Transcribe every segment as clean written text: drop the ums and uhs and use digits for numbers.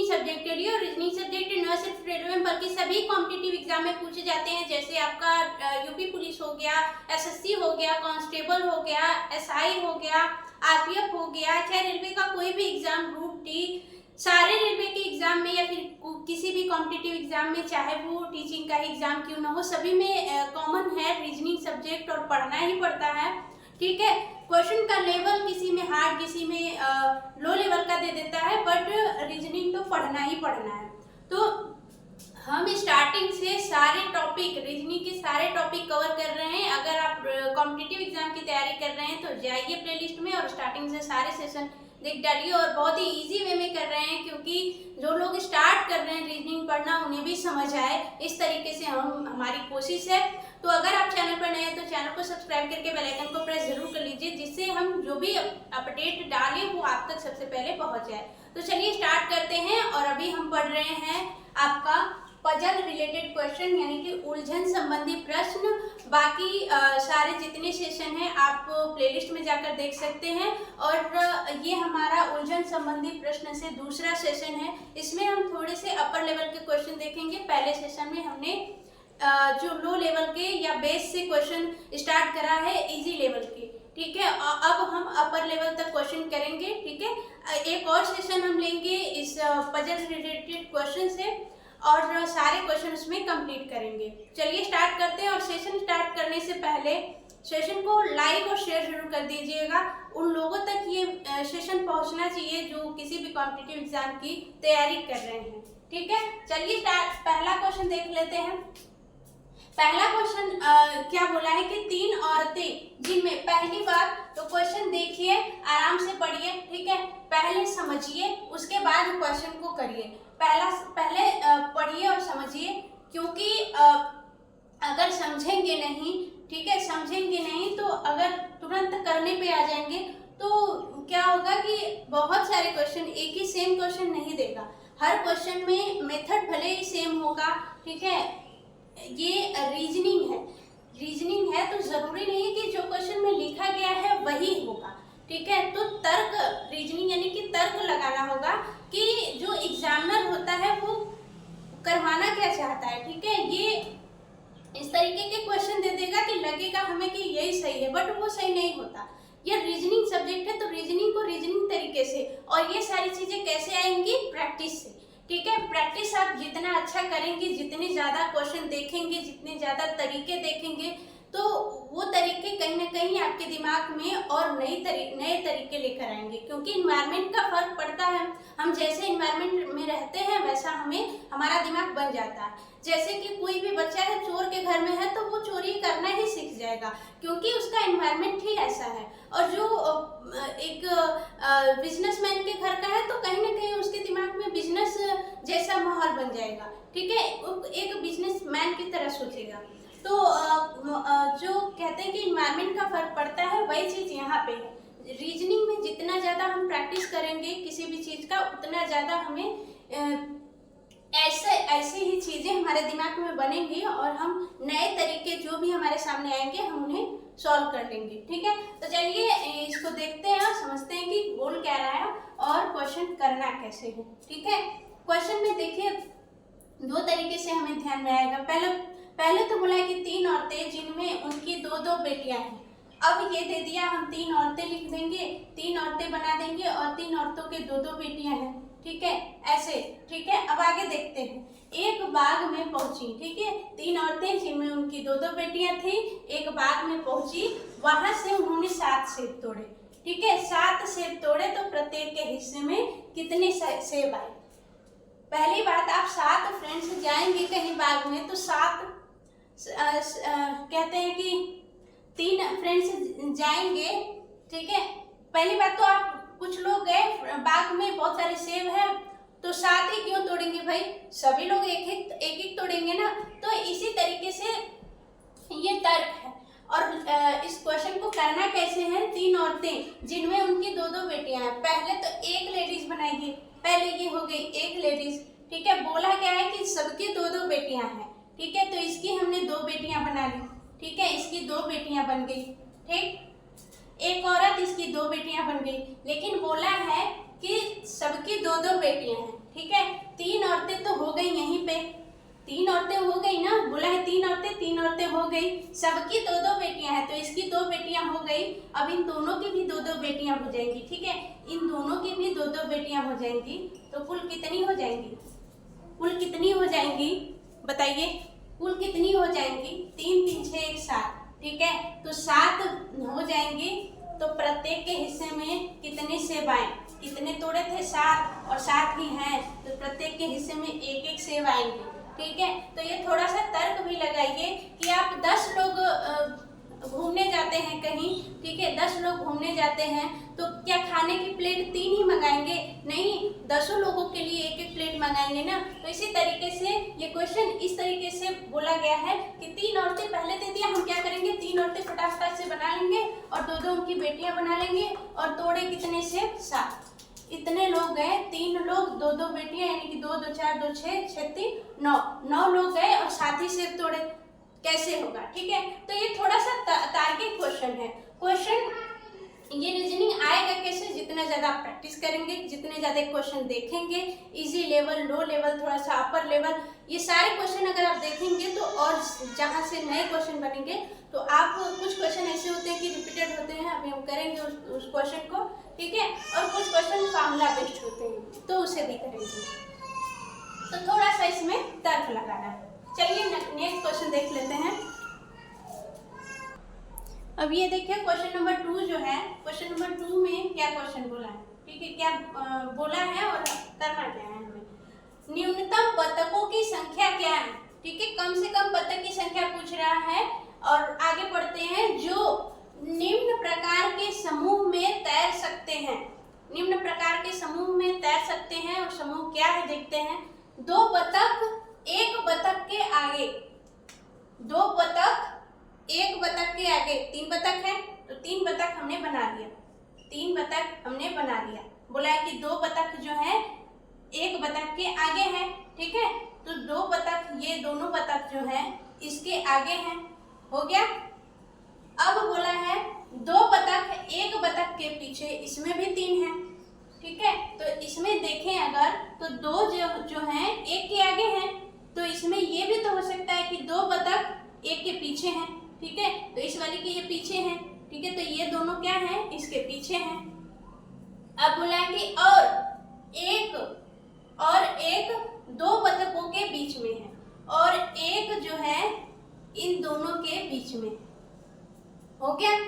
Subject के लिए। और रीजनिंग सब्जेक्ट न सिर्फ रेलवे में बल्कि सभी कॉम्पिटिटिव एग्जाम में पूछे जाते हैं, जैसे आपका यूपी पुलिस हो गया, एसएससी हो गया, कांस्टेबल हो गया, एसआई हो गया, आरपीएफ हो गया, चाहे रेलवे का कोई भी एग्जाम, ग्रुप डी, सारे रेलवे के एग्जाम में या फिर किसी भी कॉम्पिटिटिव एग्जाम में, चाहे वो टीचिंग का एग्जाम क्यों ना हो, सभी में कॉमन है रीजनिंग सब्जेक्ट और पढ़ना ही पड़ता है। ठीक है, क्वेश्चन का लेवल किसी में हार्ड, किसी में लो लेवल का दे देता है, बट रीजनिंग तो पढ़ना ही पढ़ना है। तो हम स्टार्टिंग से सारे टॉपिक, रीजनिंग के सारे टॉपिक कवर कर रहे हैं। अगर आप कॉम्पिटिटिव एग्जाम की तैयारी कर रहे हैं तो जाइए प्लेलिस्ट में और स्टार्टिंग से सारे सेशन देख डालिए। और बहुत ही इजी वे में कर रहे हैं, क्योंकि जो लोग स्टार्ट कर रहे हैं रीजनिंग पढ़ना उन्हें भी समझ आए, इस तरीके से हमारी कोशिश है। तो अगर आप चैनल पर नए हैं तो चैनल को सब्सक्राइब करके बेल आइकन को प्रेस जरूर कर लीजिए, जिससे हम जो भी अपडेट डालें वो आप तक सबसे पहले पहुंच जाए। तो चलिए स्टार्ट करते हैं। और अभी हम पढ़ रहे हैं आपका पजल रिलेटेड क्वेश्चन, यानी कि उलझन संबंधी प्रश्न। बाकी सारे जितने सेशन हैं आप प्लेलिस्ट में जाकर देख सकते हैं। और ये हमारा उलझन संबंधी प्रश्न से दूसरा सेशन है। इसमें हम थोड़े से अपर लेवल के क्वेश्चन देखेंगे। पहले सेशन में हमने जो लो लेवल के या बेस से क्वेश्चन स्टार्ट करा है, इजी लेवल के। ठीक है, अब हम अपर लेवल तक क्वेश्चन करेंगे। ठीक है, एक और सेशन हम लेंगे इस पजल रिलेटेड क्वेश्चन से और सारे क्वेश्चन उसमें कंप्लीट करेंगे। चलिए स्टार्ट करते हैं। और सेशन स्टार्ट करने से पहले सेशन को लाइक और शेयर जरूर कर दीजिएगा। उन लोगों तक ये सेशन पहुंचना चाहिए जो किसी भी कॉम्पिटिटिव एग्जाम की तैयारी कर रहे हैं। ठीक है, चलिए पहला क्वेश्चन देख लेते हैं। पहला क्वेश्चन क्या बोला है कि 3 औरतें जिनमें, पहली बात तो क्वेश्चन देखिए, आराम से पढ़िए। ठीक है, पहले समझिए उसके बाद क्वेश्चन को करिए। पहले पढ़िए और समझिए, क्योंकि अगर समझेंगे नहीं, ठीक है, समझेंगे नहीं तो अगर तुरंत करने पे आ जाएंगे तो क्या होगा कि बहुत सारे क्वेश्चन, एक ही सेम क्वेश्चन नहीं देगा। हर क्वेश्चन में मेथड भले ही सेम होगा। ठीक है, ये रीजनिंग है तो जरूरी नहीं है कि जो क्वेश्चन में लिखा गया है वही होगा। ठीक है, तो तर्क, रीजनिंग यानी कि तर्क लगाना होगा कि जो एग्जामिनर होता है वो करवाना क्या चाहता है। ठीक है, ये इस तरीके के क्वेश्चन दे देगा कि लगेगा हमें कि यही सही है, बट वो सही नहीं होता। ये रीजनिंग सब्जेक्ट है तो रीजनिंग को रीजनिंग तरीके से, और ये सारी चीजें कैसे आएंगी, प्रैक्टिस से। ठीक है, प्रैक्टिस आप जितना अच्छा करेंगे, जितने ज़्यादा क्वेश्चन देखेंगे, जितने ज़्यादा तरीके देखेंगे, तो वो तरीके कहीं ना कहीं आपके दिमाग में और नए तरीके लेकर आएंगे। क्योंकि इन्वायरमेंट का फर्क पड़ता है। हम जैसे इन्वायरमेंट में रहते हैं वैसा हमारा दिमाग बन जाता है। जैसे कि कोई भी बच्चा है, चोर के घर में है तो वो चोरी करना ही सीख जाएगा, क्योंकि उसका इन्वायरमेंट ही ऐसा है। और जो एक बिजनेसमैन के घर का है तो कहीं ना कहीं उसके दिमाग में बिजनेस जैसा माहौल बन जाएगा। ठीक है, एक बिजनेसमैन की तरह सोचेगा। तो जो कहते हैं कि इन्वायरमेंट का फर्क पड़ता है, वही चीज़ यहाँ पे है। रीजनिंग में जितना ज़्यादा हम प्रैक्टिस करेंगे किसी भी चीज़ का, उतना ज़्यादा हमें ऐसे ही चीज़ें हमारे दिमाग में बनेंगी और हम नए तरीके जो भी हमारे सामने आएंगे हम उन्हें सॉल्व कर लेंगे। ठीक है, तो चलिए इसको देखते हैं और समझते हैं कि बोल क्या रहा है और क्वेश्चन करना कैसे है। ठीक है, क्वेश्चन में देखिए 2 तरीके से हमें ध्यान में आएगा। पहले तो बोला है कि 3 औरतें जिनमें उनकी 2-2 बेटियां हैं। अब ये दे दिया, हम 3 औरतें लिख देंगे, 3 औरतें बना देंगे और 3 औरतों के 2-2 बेटियां हैं। ठीक है, ऐसे। ठीक है, अब आगे देखते हैं। एक बाग में पहुंची। ठीक है, 3 औरतें जिनमें उनकी 2-2 बेटियां थी, एक बाग में पहुंची, वहां से उन्होंने 7 सेब तोड़े। ठीक है, 7 सेब तोड़े तो प्रत्येक के हिस्से में कितने सेब आए। पहली बात, आप 7 फ्रेंड्स जाएंगे कहीं बाग में तो 7 कहते हैं कि 3 फ्रेंड्स जाएंगे। ठीक है, पहली बात तो आप, कुछ लोग गए बाग में, बहुत सारे सेब है तो 7 ही क्यों तोड़ेंगे भाई, सभी लोग एक तोड़ेंगे ना। तो इसी तरीके से ये तर्क है। और इस क्वेश्चन को करना कैसे है, 3 औरतें जिनमें उनकी 2-2 बेटियां हैं। पहले तो एक लेडीज बनाइए, पहले ये हो गई एक लेडीज। ठीक है, बोला क्या है कि सबकी 2-2 बेटियां हैं। ठीक है, तो इसकी हमने 2 बेटियां बना ली। ठीक है, इसकी 2 बेटियां बन गई। ठीक, एक औरत, इसकी 2 बेटियां बन गई। लेकिन बोला है कि सबकी 2-2 बेटियां हैं। ठीक है, 3 औरतें तो हो गई यहीं पे, 3 औरतें हो गई ना, बोला है 3 औरतें हो गई, सबकी 2-2 बेटियां हैं, तो इसकी 2 बेटियां हो गई। अब इन दोनों की भी 2-2 बेटियां हो जाएंगी, ठीक है, इन दोनों की भी 2-2 बेटियां हो जाएंगी, तो कुल कितनी हो जाएंगी, कुल कितनी हो जाएंगी बताइए, कुल कितनी हो जाएंगी, 3 3 6 1 7, ठीक है, तो 7 हो जाएंगी। तो प्रत्येक के हिस्से में कितने सेब आए, कितने तोड़े थे 7 और 7 ही हैं, तो प्रत्येक के हिस्से में 1-1 सेब आएंगे, ठीक है। तो ये थोड़ा सा तर्क भी लगाइए कि आप 10 लोग घूमने जाते हैं कहीं, ठीक है, 10 लोग घूमने जाते हैं, तो क्या खाने की प्लेट 3 ही मंगाएंगे, नहीं, 10 लोगों के लिए 1-1 प्लेट मंगाएंगे ना। तो इसी तरीके से ये क्वेश्चन इस तरीके से बोला गया है कि 3 औरतें पहले दे दिया, हम क्या करेंगे, 3 औरतें फटाफट से बना लेंगे और 2-2 उनकी बेटियां बना लेंगे, और तोड़े कितने से 7, इतने लोग गए, 3 लोग 2-2 बेटियां, यानी कि 2 2 4 2 6 6 3 9 लोग गए और 7 ही सेब तोड़े, कैसे होगा, ठीक है। तो ये थोड़ा सा तार्किक क्वेश्चन है, क्वेश्चन ये रीजनिंग आएगा कैसे, जितना ज़्यादा आप प्रैक्टिस करेंगे, जितने ज़्यादा क्वेश्चन देखेंगे, इजी लेवल, लो लेवल, थोड़ा सा अपर लेवल, ये सारे क्वेश्चन अगर आप देखेंगे तो, और जहाँ से नए क्वेश्चन बनेंगे, तो आप कुछ क्वेश्चन ऐसे होते हैं कि रिपीटेड होते हैं, अभी हम करेंगे उस क्वेश्चन को, ठीक है, और कुछ क्वेश्चन फार्मूला बेस्ड होते हैं, तो उसे भी करेंगे, तो थोड़ा सा इसमें तर्क लगाना है। चलिए नेक्स्ट क्वेश्चन देख लेते हैं। अब ये देखिए क्वेश्चन नंबर 2 जो है, क्वेश्चन नंबर 2 में क्या क्वेश्चन बोला है, ठीक है, क्या बोला है और करना क्या है हमें, न्यूनतम बतखों की संख्या क्या है, ठीक है, कम से कम बतख की संख्या पूछ रहा है। और आगे बढ़ते हैं, जो निम्न प्रकार के समूह में तैर सकते हैं, निम्न प्रकार के समूह में तैर सकते हैं, और समूह क्या है देखते हैं, 2 बतख 1 बतख के आगे, 2 बतख 1 बतख के आगे, 3 बतख है, तो 3 बतख हमने बना लिया, 3 बतख हमने बना लिया, बोला है कि 2 बतख जो है 1 बतख के आगे है, ठीक है, तो 2 बतख, ये दोनों बतख जो है इसके आगे हैं, हो गया। अब बोला है 2 बतख 1 बतख के पीछे, इसमें भी 3 है, ठीक है, तो इसमें देखें अगर, तो 2 जो हैं 1 के आगे हैं, तो इसमें ये भी तो हो सकता है कि 2 बतख 1 के पीछे हैं, ठीक है, तो इस वाली के ये पीछे हैं, ठीक है, तो ये दोनों क्या हैं, इसके पीछे हैं। अब बोला है कि और एक 2 बतखों के बीच में है, और एक जो है इन दोनों के बीच में, हो गया,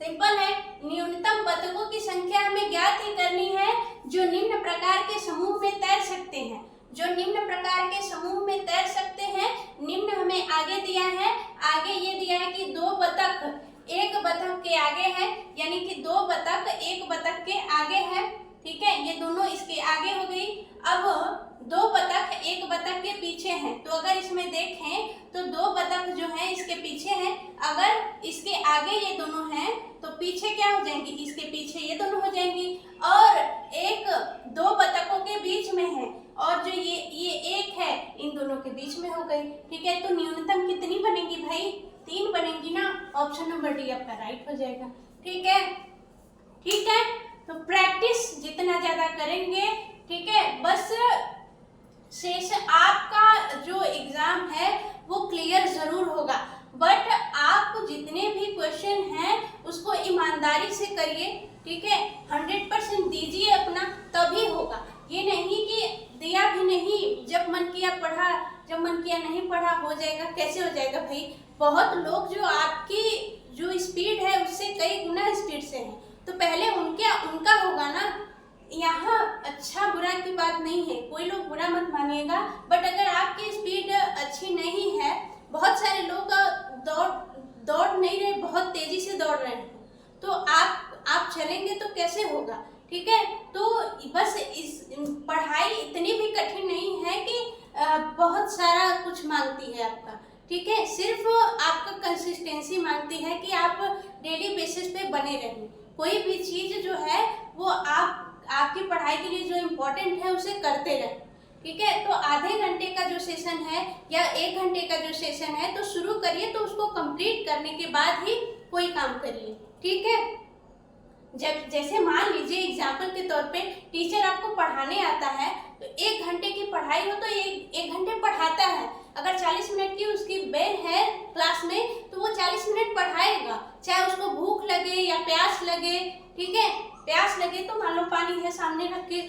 सिंपल है। न्यूनतम बतखों की संख्या हमें ज्ञात ही करनी है, जो निम्न प्रकार के समूह में तैर सकते हैं, जो निम्न प्रकार के समूह में तैर सकते हैं। निम्न हमें आगे दिया है, आगे ये दिया है कि 2 बतख 1 बतख के आगे है, यानी कि 2 बतख 1 बतख के आगे है, ठीक है, ये दोनों इसके आगे हो गई। अब 2 बतख 1 बतख के पीछे हैं, तो अगर इसमें देखें तो 2 बतख जो है इसके पीछे हैं, अगर इसके आगे ये दोनों हैं तो पीछे क्या हो जाएंगी, इसके पीछे ये दोनों हो जाएंगी, और एक 2 बतखों के बीच में है, और जो ये 1 है इन दोनों के बीच में हो गई, ठीक है, तो न्यूनतम कितनी बनेगी भाई, 3 बनेगी ना, ऑप्शन नंबर डी आपका राइट हो जाएगा, ठीक है, ठीक है। तो प्रैक्टिस जितना ज्यादा करेंगे, ठीक है, बस शेष आपका जो एग्जाम है वो क्लियर जरूर होगा, बट आप जितने भी क्वेश्चन हैं उसको ईमानदारी से करिए, ठीक है, 100% दीजिए अपना, तभी होगा। ये नहीं कि दिया भी नहीं, जब मन किया पढ़ा, जब मन किया नहीं पढ़ा, हो जाएगा, कैसे हो जाएगा भाई, बहुत लोग जो आपकी जो स्पीड है उससे कई गुना स्पीड से हैं, तो पहले उनका होगा ना। यहाँ अच्छा बुरा की बात नहीं है, कोई लोग बुरा मत मानिएगा, बट अगर आपकी स्पीड अच्छी नहीं है, बहुत सारे लोग दौड़ नहीं रहे, बहुत तेजी से दौड़ रहे हैं, तो आप चलेंगे तो कैसे होगा, ठीक है। तो बस इस पढ़ाई इतनी भी कठिन नहीं है कि बहुत सारा कुछ मांगती है आपका, ठीक है, सिर्फ आपका कंसिस्टेंसी मांगती है कि आप डेली बेसिस पे बने रहें, कोई भी चीज़ जो है वो आपकी पढ़ाई के लिए जो इम्पोर्टेंट है उसे करते रहें, ठीक है। तो आधे घंटे का जो सेशन है या 1 घंटे का जो सेशन है, तो शुरू करिए, तो उसको कंप्लीट करने के बाद ही कोई काम करिए, ठीक है। जब जैसे मान लीजिए एग्जाम्पल के तौर पे टीचर आपको पढ़ाने आता है, तो 1 घंटे की पढ़ाई हो तो एक घंटे पढ़ाता है। अगर 40 मिनट की उसकी बेल है क्लास में तो वो 40 मिनट पढ़ाएगा, चाहे उसको भूख लगे या प्यास लगे। ठीक है, प्यास लगे तो मान लो पानी है सामने रख के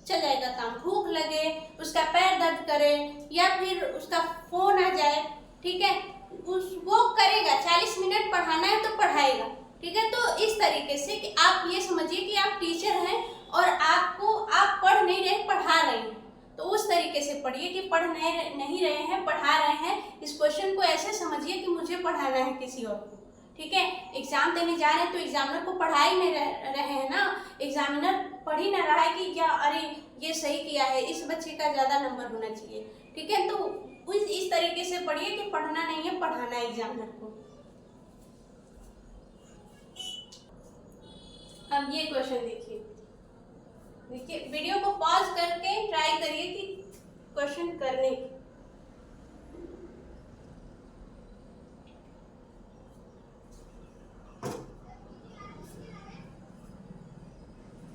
चल जाएगा काम, भूख लगे, उसका पैर दर्द करे या फिर उसका फोन आ जाए, ठीक है, वो करेगा। 40 मिनट पढ़ाना है तो पढ़ाएगा। ठीक है, तो इस तरीके से कि आप ये समझिए कि आप टीचर हैं और आप पढ़ नहीं रहे, पढ़ा रहे हैं, तो उस तरीके से पढ़िए कि पढ़ नहीं रहे हैं, पढ़ा रहे हैं। इस क्वेश्चन को ऐसे समझिए कि मुझे पढ़ाना है किसी और को। ठीक है, एग्जाम देने जा रहे हैं तो एग्जामिनर को पढ़ा ही नहीं रहे हैं ना, एग्जामिनर पढ़ ही ना रहा है कि क्या अरे ये सही किया है, इस बच्चे का ज़्यादा नंबर होना चाहिए। ठीक है, तो इस तरीके से पढ़िए कि पढ़ना नहीं है, पढ़ाना है एग्जामिनर को। अब ये क्वेश्चन देखिए, वीडियो को पॉज करके ट्राई करिए कि क्वेश्चन करने की।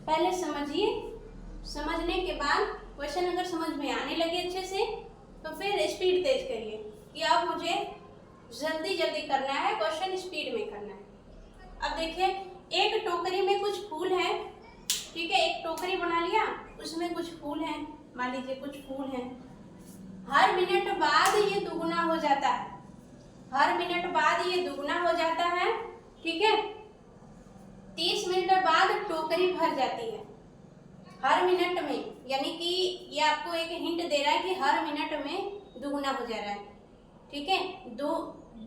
पहले समझिए, समझने के बाद क्वेश्चन अगर समझ में आने लगे अच्छे से तो फिर स्पीड तेज करिए कि अब मुझे जल्दी जल्दी करना है, क्वेश्चन स्पीड में करना है। अब देखिए, एक टोकरी में कुछ फूल है। ठीक है, एक टोकरी बना लिया, उसमें कुछ फूल हैं, मान लीजिए कुछ फूल हैं। हर मिनट बाद ये दुगना हो जाता है, हर मिनट बाद ये दुगना हो जाता है। ठीक है, 30 मिनट बाद टोकरी भर जाती है, हर मिनट में, यानी कि ये आपको एक हिंट दे रहा है कि हर मिनट में दुगना हो जा रहा है। ठीक है,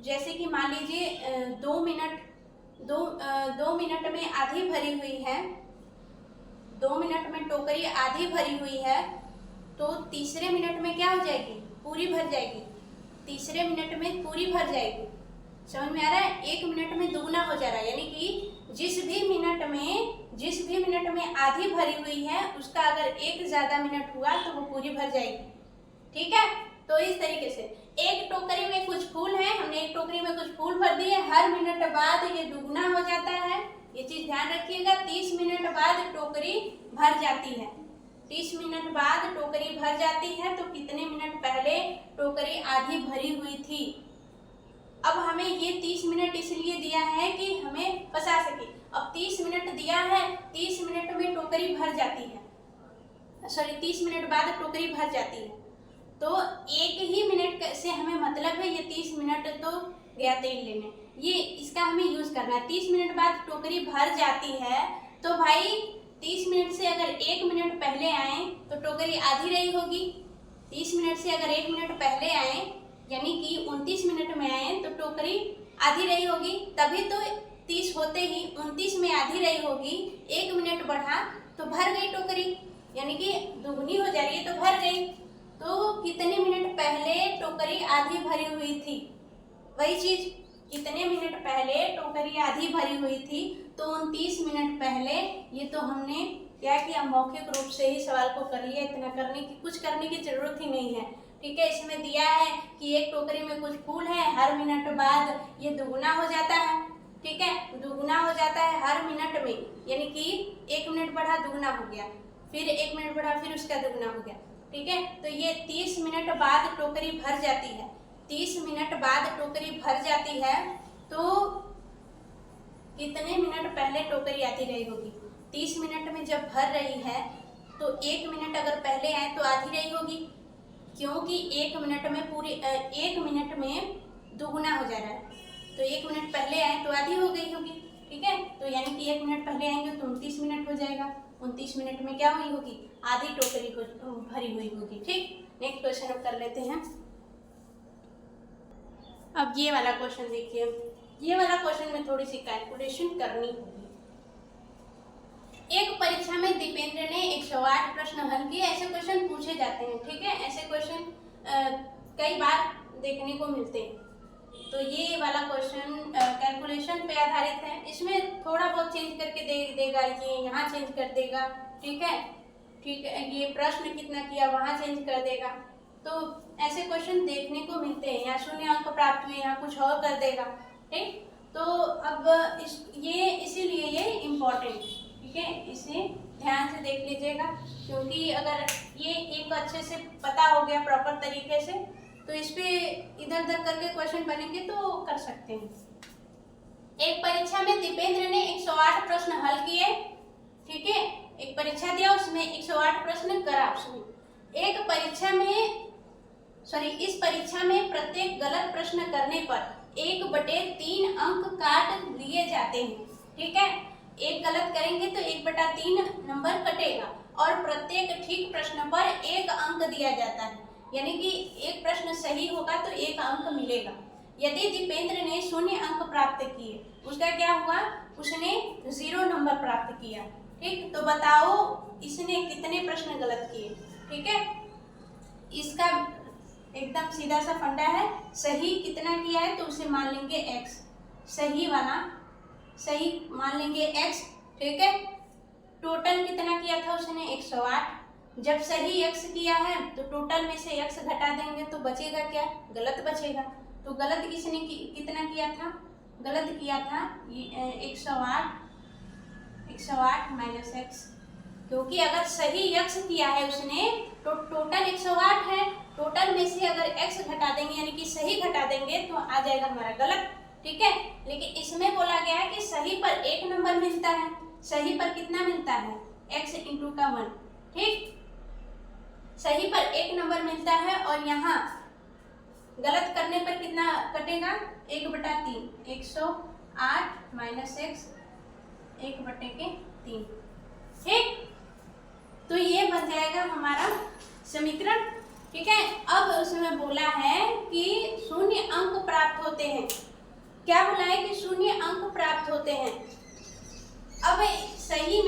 जैसे कि मान लीजिए 2 मिनट में आधी भरी हुई है, 2 मिनट में टोकरी आधी भरी हुई है, तो तीसरे मिनट में क्या हो जाएगी, पूरी भर जाएगी। तीसरे मिनट में पूरी भर जाएगी। समझ में आ रहा है, 1 मिनट में दुगना हो जा रहा है, यानी कि जिस भी मिनट में आधी भरी हुई है उसका अगर एक ज्यादा मिनट हुआ तो वो पूरी भर जाएगी। ठीक है, तो इस तरीके से एक टोकरी में कुछ फूल है, हमने एक टोकरी में कुछ फूल भर दिए, हर मिनट बाद ये दुगना हो जाता है। ये चीज ध्यान रखिएगा। 30 मिनट बाद टोकरी भर जाती है, 30 मिनट बाद टोकरी भर जाती है, तो कितने मिनट पहले टोकरी आधी भरी हुई थी। अब हमें ये 30 मिनट इसलिए दिया है कि हमें फंसा सके। अब 30 मिनट दिया है, 30 मिनट में टोकरी भर जाती है, सॉरी 30 मिनट बाद टोकरी भर जाती है, तो 1 ही मिनट से हमें मतलब है, ये 30 मिनट तो गया तेल लेने, ये इसका हमें यूज करना है। 30 मिनट बाद टोकरी भर जाती है, तो भाई 30 मिनट से अगर 1 मिनट पहले आए तो टोकरी आधी रही होगी। 30 मिनट से अगर 1 मिनट पहले आए यानी कि 29 मिनट में आए तो टोकरी आधी रही होगी, तभी तो 30 होते ही 29 में आधी रही होगी। 1 मिनट बढ़ा तो भर गई टोकरी, यानी कि दुगनी हो जा रही है तो भर गई। तो कितने मिनट पहले टोकरी आधी भरी हुई थी, वही चीज, कितने मिनट पहले टोकरी आधी भरी हुई थी, तो 29 मिनट पहले। ये तो हमने क्या किया, मौखिक रूप से ही सवाल को कर लिया, इतना कुछ करने की जरूरत ही नहीं है। ठीक है, इसमें दिया है कि एक टोकरी में कुछ फूल है, हर मिनट बाद ये दुगना हो जाता है। ठीक है, दुगना हो जाता है हर मिनट में, यानी कि 1 मिनट बढ़ा दुगना हो गया, फिर 1 मिनट बढ़ा फिर उसका दुगना हो गया। ठीक है, तो ये 30 मिनट बाद टोकरी भर जाती है, 30 मिनट बाद टोकरी भर जाती है, तो कितने मिनट पहले टोकरी आती रही होगी। 30 मिनट में जब भर रही है तो 1 मिनट अगर पहले आए तो आधी रही होगी, क्योंकि 1 मिनट में 1 मिनट में दुगना हो जा रहा है, तो 1 मिनट पहले आए तो आधी हो गई होगी। ठीक है, तो यानी कि 1 मिनट पहले आएंगे तो 29 मिनट हो जाएगा, 29 मिनट में क्या हुई होगी, आधी टोकरी को भरी हुई होगी। ठीक, नेक्स्ट क्वेश्चन अब कर लेते हैं। अब ये वाला क्वेश्चन देखिए, ये वाला क्वेश्चन में थोड़ी सी कैलकुलेशन करनी होगी। एक परीक्षा में दीपेंद्र ने 108 प्रश्न हल किए, ऐसे क्वेश्चन पूछे जाते हैं। ठीक है, ऐसे क्वेश्चन कई बार देखने को मिलते हैं। तो ये वाला क्वेश्चन कैलकुलेशन पे आधारित है, इसमें थोड़ा बहुत चेंज करके देगा, ये यहाँ चेंज कर देगा। ठीक है, ठीक है, ये प्रश्न कितना किया वहाँ चेंज कर देगा। तो ऐसे क्वेश्चन देखने को मिलते हैं, यहाँ 0 अंक प्राप्त हुए, यहाँ कुछ और कर देगा। ठीक, तो अब इसीलिए ये इम्पोर्टेंट, ठीक है, इसे ध्यान से देख लीजिएगा, क्योंकि अगर ये एक अच्छे से पता हो गया प्रॉपर तरीके से तो इस पे इधर उधर करके क्वेश्चन बनेंगे तो कर सकते हैं। एक परीक्षा में दीपेंद्र ने 108 प्रश्न हल किए, ठीक है, एक परीक्षा दिया उसमें 108 प्रश्न करा उसने। इस परीक्षा में प्रत्येक गलत प्रश्न करने पर 1/3 अंक काट लिए जाते हैं, ठीक है। एक गलत करेंगे तो 1/3 नंबर कटेगा और प्रत्येक ठीक प्रश्न पर 1 अंक दिया जाता है, यानी कि एक प्रश्न सही होगा तो 1 अंक मिलेगा। यदि दीपेंद्र ने 0 अंक प्राप्त किए, उसका क्या हुआ, उसने 0 नंबर प्राप्त किया, ठीक। तो बताओ इसने कितने प्रश्न गलत किए, ठीक है। इसका एकदम सीधा सा फंडा है, सही कितना किया है तो उसे मान लेंगे x, सही वाला सही मान लेंगे x, ठीक है। टोटल कितना किया था उसने 108, जब सही x किया है तो टोटल में से x घटा देंगे तो बचेगा क्या, गलत बचेगा। तो गलत किसने कितना किया था, गलत किया था 108 माइनस x, क्योंकि अगर सही x किया है उसने तो टोटल 108 है, टोटल में से अगर x घटा देंगे यानी कि सही घटा देंगे तो आ जाएगा हमारा गलत, ठीक है। लेकिन इसमें बोला गया है कि सही पर 1 नंबर मिलता है, सही पर कितना मिलता है x इंटू का 1, ठीक, सही पर 1 नंबर मिलता है और यहाँ गलत करने पर कितना कटेगा 1/3, 108 माइनस x 1/3, ठीक। तो ये बन जाएगा हमारा समीकरण, ठीक है। अब उसमें बोला है कि 0 अंक प्राप्त होते हैं, क्या बोला है कि 0 अंक प्राप्त होते हैं। अब सही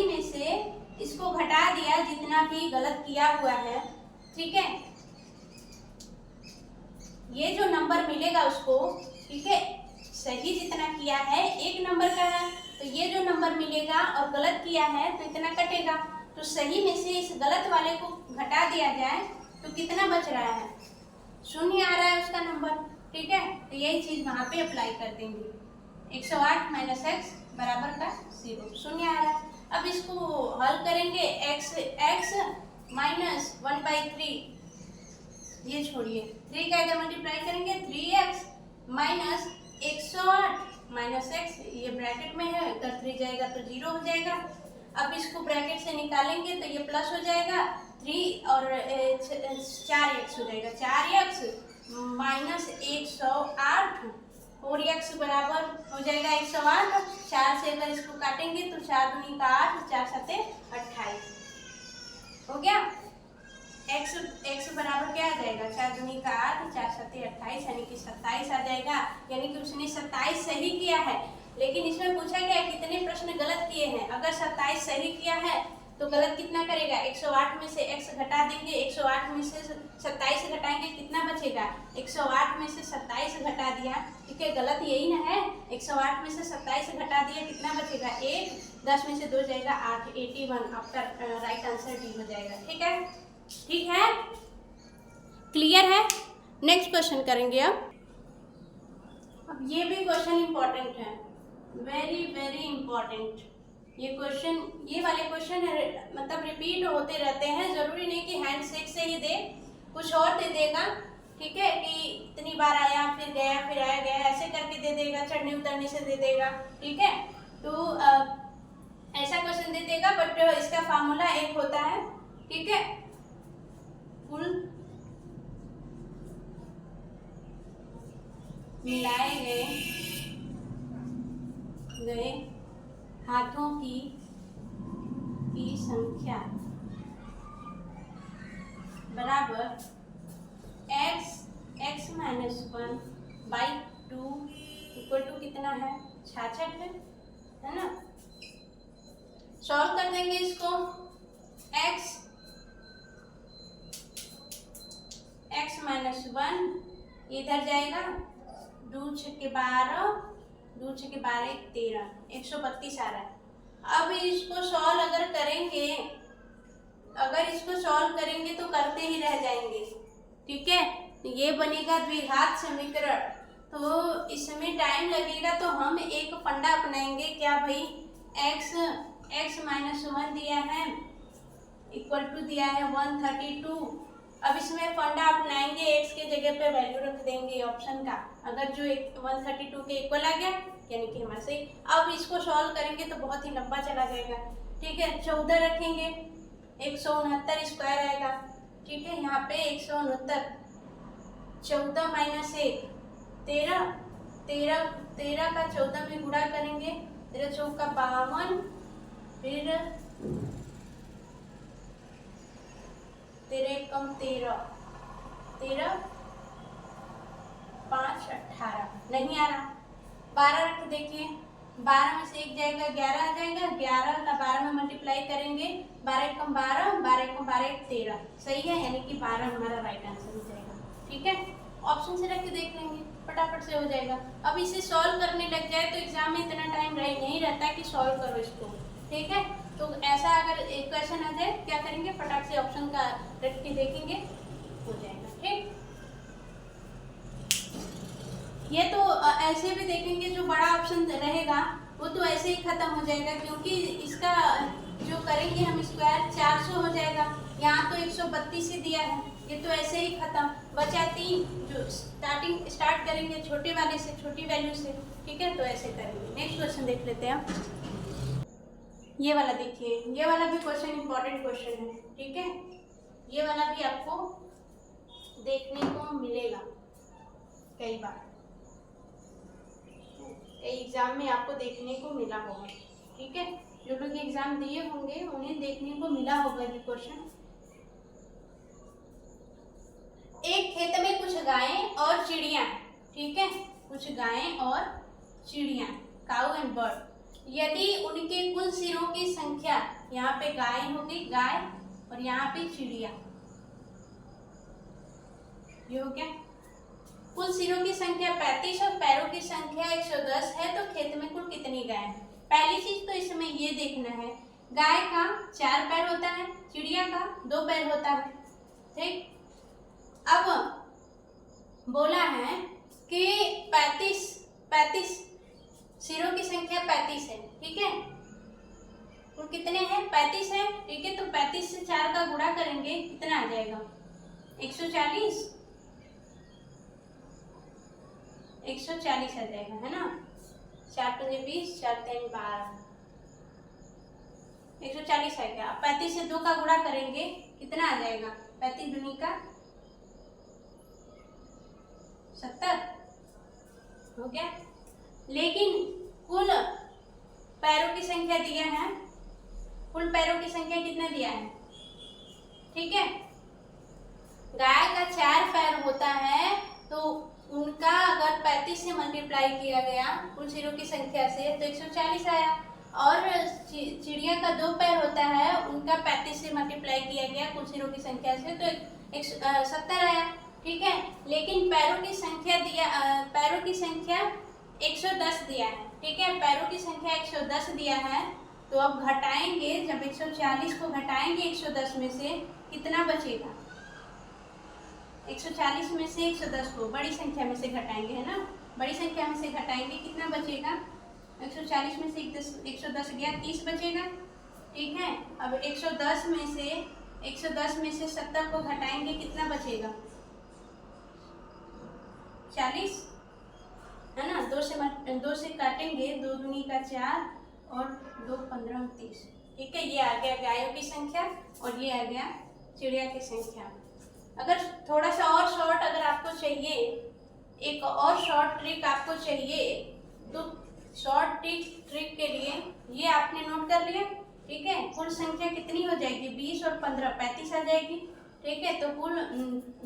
में से इसको घटा दिया जितना भी गलत किया हुआ है, ठीक है, ये जो नंबर मिलेगा उसको, ठीक है, सही जितना किया है 1 नंबर का है तो ये जो नंबर मिलेगा और गलत किया है तो इतना कटेगा। तो सही में से इस गलत वाले को घटा दिया जाए तो कितना बच रहा है, 0 आ रहा है उसका नंबर, ठीक है। तो यही चीज वहां पे अप्लाई कर देंगे, 108 माइनस x बराबर का 0, 0 आ रहा है। अब इसको हल करेंगे, x माइनस 1/3, ये छोड़िए, 3 का इधर मल्टीप्लाई करेंगे 3x माइनस 108 माइनस x, ये ब्रैकेट में है, कर 3 जाएगा तो 0 हो जाएगा। अब इसको ब्रैकेट से निकालेंगे तो ये प्लस हो जाएगा, 3 और 4x हो जाएगा, 4x माइनस 108 और x बराबर हो जाएगा 108, 4 से अगर इसको काटेंगे तो 4 दूनी का 8, 4 सते 28 हो गया। x बराबर क्या आ जाएगा, 4 दूनी का 8, 4 सते 28 यानी कि 27 आ जाएगा, यानी कि उसने 27 सही किया है। लेकिन इसमें पूछा गया कितने प्रश्न गलत किए हैं, अगर 27 सही किया है तो गलत कितना करेगा, 108 में से x घटा देंगे, 108 में से 27 घटाएंगे कितना बचेगा, 108 में से 27 घटा दिया, ठीक है, गलत यही ना है, 108 में से 27 घटा दिया कितना बचेगा 1, 10 में से 2 जाएगा 8, 81, आपका राइट आंसर डी हो जाएगा, ठीक है, ठीक है, क्लियर है। नेक्स्ट क्वेश्चन करेंगे अब ये भी क्वेश्चन इंपॉर्टेंट है, वेरी वेरी इंपॉर्टेंट। ये वाले क्वेश्चन मतलब रिपीट होते रहते हैं, जरूरी नहीं कि हैंडशेक से ही दे, कुछ और दे देगा, ठीक है, कि इतनी बार आया फिर गया फिर आया गया ऐसे करके दे देगा, चढ़ने उतरने से दे देगा, ठीक है। तो ऐसा क्वेश्चन दे देगा, बट इसका फार्मूला एक होता है, ठीक है, कुल मिलाए गए हाथों की संख्या बराबर x माइनस 1/2 इक्वल टू कितना है 66 है ना। सॉल्व कर देंगे इसको, x माइनस 1 इधर जाएगा, 2 छक्के 12, 2 छक्के 12 13, 132 आ रहा है। अब इसको सॉल्व सॉल्व करेंगे तो करते ही रह जाएंगे, ठीक है। ये बनेगा द्विघात समीकरण, तो इसमें टाइम लगेगा, तो हम एक फंडा अपनाएंगे, क्या भाई, x x माइनस 1 दिया है इक्वल टू दिया है 132। अब इसमें फंडा अपनाएंगे, x के जगह पे वैल्यू रख देंगे ऑप्शन का, अगर जो 132 के इक्वल आ गया यानी कि हमारा सही। अब इसको सॉल्व करेंगे तो बहुत ही लंबा चला जाएगा, ठीक है। 14 रखेंगे 169 स्क्वायर आएगा, ठीक है। यहाँ पे 169, 14 माइनस 1 13, 13 का 14 में गुणा करेंगे, 13 चौका 52, फिर 13 कम 13, 13 5 18 नहीं आ रहा। 12 रख देखिए, 12 में से 1 जाएगा 11 आ जाएगा, 11 का 12 में मल्टीप्लाई करेंगे, 12 कम 12, 12 कम 12 13, सही है, यानी कि 12 हमारा राइट आंसर हो जाएगा, ठीक है। ऑप्शन से रख के देख लेंगे, फटाफट से हो जाएगा। अब इसे सॉल्व करने लग जाए तो एग्जाम में इतना टाइम नहीं रहता कि सॉल्व करो इसको, ठीक है। तो ऐसा अगर एक क्वेश्चन आ जाए क्या करेंगे, फटाफट से ऑप्शन का रख के देखेंगे, हो जाएगा, ठीक। ये तो ऐसे भी देखेंगे, जो बड़ा ऑप्शन रहेगा वो तो ऐसे ही खत्म हो जाएगा, क्योंकि इसका जो करेंगे हम स्क्वायर 400 हो जाएगा, यहाँ तो 132 ही दिया है, ये तो ऐसे ही खत्म। बचा 3, जो स्टार्ट करेंगे छोटे वाले से, छोटी वैल्यू से, ठीक है। तो ऐसे करेंगे। नेक्स्ट क्वेश्चन देख लेते हैं, ये वाला देखिए, ये वाला भी क्वेश्चन इंपॉर्टेंट क्वेश्चन है, ठीक है। ये वाला भी आपको देखने को मिलेगा कई बार, एग्जाम में आपको देखने को मिला होगा, ठीक है। जो लोग एग्जाम दिए होंगे उन्हें देखने को मिला होगा ये क्वेश्चन। एक खेत में कुछ गायें और चिड़िया, ठीक है, कुछ गायें और चिड़िया, काऊ एंड बर्ड, यदि उनके कुल सिरों की संख्या, यहाँ पे गाय होगी, गाय, और यहाँ पे चिड़िया, ये हो गया। कुल सिरों की संख्या 35 और पैरों की संख्या 110 है, तो खेत में कुल कितनी गाय है। पहली चीज तो इसमें ये देखना है, गाय का 4 पैर होता है, चिड़िया का 2 पैर होता है, ठीक। अब बोला है कि 35 सिरों की संख्या 35 है, ठीक है। कुल कितने हैं, 35 है, ठीक है। तो 35 से 4 का गुणा करेंगे, कितना आ जाएगा, 140, 140 आ जाएगा, है ना। 4 पंजे 20, 4 3 12, 140 आएगा। 35 से 2 का गुणा करेंगे, कितना आ जाएगा, 35 दूनी का 70 हो गया। लेकिन कुल पैरों की संख्या दिया है, कुल पैरों की संख्या कितना दिया है, ठीक है। गाय का 4 पैर होता है, तो उनका अगर 35 से मल्टीप्लाई किया गया कुल सिरों की संख्या से तो 140 आया, और चिड़िया का 2 पैर होता है, उनका 35 से मल्टीप्लाई किया गया कुल सिरों की संख्या से तो 70 आया, ठीक है। लेकिन पैरों की संख्या दिया, पैरों की संख्या 110 दिया है, ठीक है। पैरों की संख्या 110 दिया है, तो अब घटाएंगे, जब 140 को घटाएंगे 110 में से कितना बचेगा, 140 में से 110 को बड़ी संख्या में से घटाएंगे, है ना। बड़ी संख्या में से घटाएंगे, कितना बचेगा, 140 में से 110 गया, 30 बचेगा, ठीक है। अब 110 में से 70 को घटाएंगे, कितना बचेगा, 40, है ना। 2 से काटेंगे, 2 दूनी का 4 और 2 15 30, ठीक है। ये आ गया गायों की संख्या और ये आ गया चिड़िया की संख्या। अगर थोड़ा सा और शॉर्ट अगर आपको चाहिए, एक और शॉर्ट ट्रिक आपको चाहिए, तो शॉर्ट ट्रिक के लिए ये आपने नोट कर लिया, ठीक है। कुल संख्या कितनी हो जाएगी, 20 और 15 35 आ जाएगी, ठीक है। तो कुल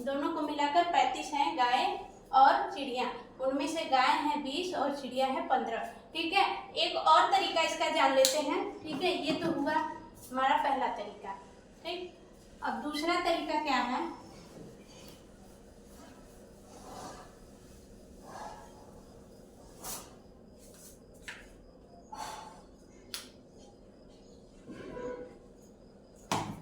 दोनों को मिलाकर 35 है गाय और चिड़िया, उनमें से गाय है 20 और चिड़िया है 15, ठीक है। एक और तरीका इसका जान लेते हैं, ठीक है। ये तो हुआ हमारा पहला तरीका, ठीक। अब दूसरा तरीका क्या है,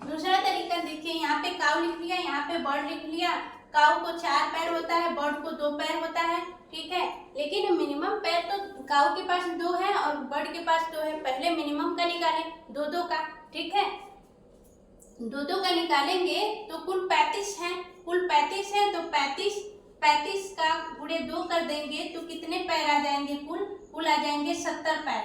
दूसरा तरीका देखिए, यहाँ पे काऊ लिख लिया, यहाँ पे बर्ड लिख लिया। काऊ को 4 पैर होता है, बर्ड को 2 पैर होता है, ठीक है। लेकिन मिनिमम पैर तो काऊ के पास 2 है और बर्ड के पास 2 है। पहले मिनिमम का निकालें, 2-2 का, ठीक है। 2-2 का निकालेंगे तो कुल 35 है, कुल 35 है तो 35 का गुणे 2 कर देंगे तो कितने पैर आ जाएंगे? कुल आ जाएंगे 70 पैर,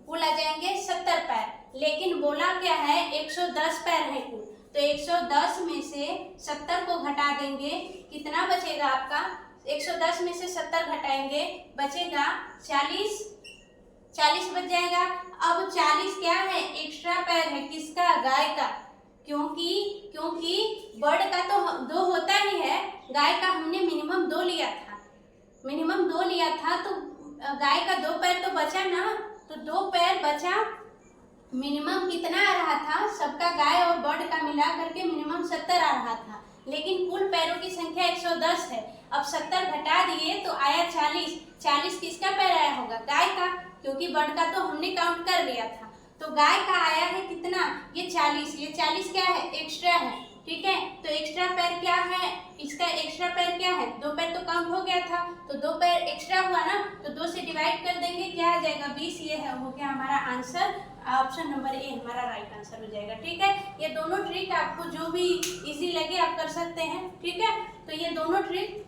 कुल आ जाएंगे 70 पैर। लेकिन बोला क्या है? 110 पैर है कुल, तो 110 में से 70 को घटा देंगे, कितना बचेगा आपका? 110 में से 70 घटाएंगे, बचेगा 40 बच जाएगा। अब 40 क्या है? एक्स्ट्रा पैर है, किसका? गाय का, क्योंकि बर्ड का तो 2 होता ही है, गाय का हमने मिनिमम 2 लिया था, तो गाय का 2 पैर तो बचा ना, तो 2 पैर बचा। मिनिमम कितना आ रहा था सबका? गाय और बर्ड का मिला करके मिनिमम 70 आ रहा था, लेकिन कुल पैरों की संख्या 110 है। अब 70 घटा दिए तो आया 40 किसका पैर आया होगा? गाय का, क्योंकि बर्ड का तो हमने काउंट कर लिया था। तो गाय का आया है कितना? ये 40 क्या है? एक्स्ट्रा है, ठीक है। तो एक्स्ट्रा पैर क्या है? इसका एक्स्ट्रा पैर क्या है? 2 पैर तो काउंट हो गया था, तो 2 पैर एक्स्ट्रा हुआ ना, तो 2 से डिवाइड कर देंगे, क्या आ जाएगा? 20। ये है हो गया हमारा आंसर, ऑप्शन नंबर ए हमारा राइट आंसर हो जाएगा, ठीक है। ये दोनों ट्रिक आपको जो भी इजी लगे आप कर सकते हैं, ठीक है। तो ये दोनों ट्रिक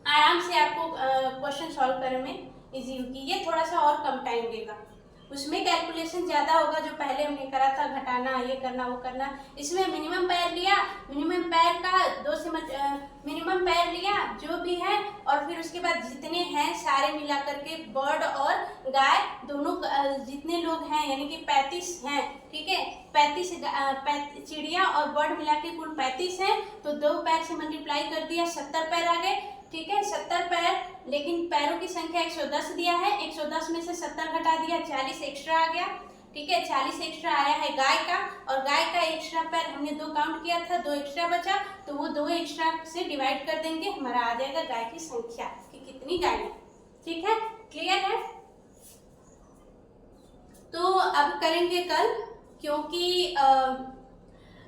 आराम से आपको क्वेश्चन सॉल्व करने में इजी होगी। ये थोड़ा सा और कम टाइम लेगा, उसमें कैलकुलेशन ज़्यादा होगा, जो पहले हमने करा था, घटाना, ये करना, वो करना। इसमें मिनिमम पैर लिया, मिनिमम पैर का 2 से मिनिमम पैर लिया जो भी है, और फिर उसके बाद जितने हैं सारे मिला करके, बर्ड और गाय दोनों जितने लोग हैं, यानी कि 35 हैं, ठीक है। 35 चिड़िया और बर्ड मिला के कुल 35 हैं, तो 2 पैर से मल्टीप्लाई कर दिया, 70 पैर आ गए, ठीक है। 70 पैर, लेकिन पैरों की संख्या 110 दिया है, 110 में से 70 घटा दिया, 40 एक्स्ट्रा आ गया, ठीक है। 40 एक्स्ट्रा आया है गाय का, और गाय का एक्स्ट्रा पैर हमने 2 काउंट किया था, 2 एक्स्ट्रा बचा, तो वो 2 एक्स्ट्रा से डिवाइड कर देंगे, हमारा आ जाएगा गाय की संख्या कि कितनी गाय है, ठीक है। क्लियर है? तो अब करेंगे कल, क्योंकि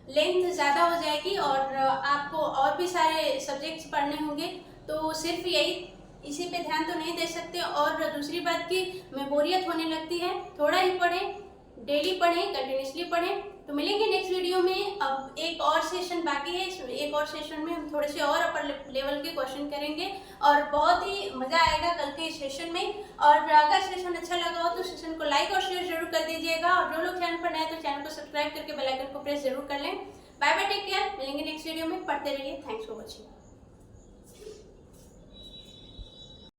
लेंथ ज़्यादा हो जाएगी और आपको और भी सारे सब्जेक्ट्स पढ़ने होंगे, तो सिर्फ इसी पे ध्यान तो नहीं दे सकते। और दूसरी बात की बोरियत होने लगती है, थोड़ा ही पढ़ें, डेली पढ़ें, कंटिन्यूसली पढ़ें। तो मिलेंगे नेक्स्ट वीडियो में। अब एक और सेशन बाकी है, एक और सेशन में हम थोड़े से और अपर लेवल के क्वेश्चन करेंगे और बहुत ही मज़ा आएगा कल के सेशन में। और अगर सेशन अच्छा लगा हो तो सेशन को लाइक और शेयर जरूर कर दीजिएगा, और जो लोग चैनल पर नए तो चैनल को सब्सक्राइब करके बेल आइकन को प्रेस जरूर कर लें। बाय बाय, टेक केयर, मिलेंगे नेक्स्ट वीडियो में। पढ़ते रहिए। Thanks for watching.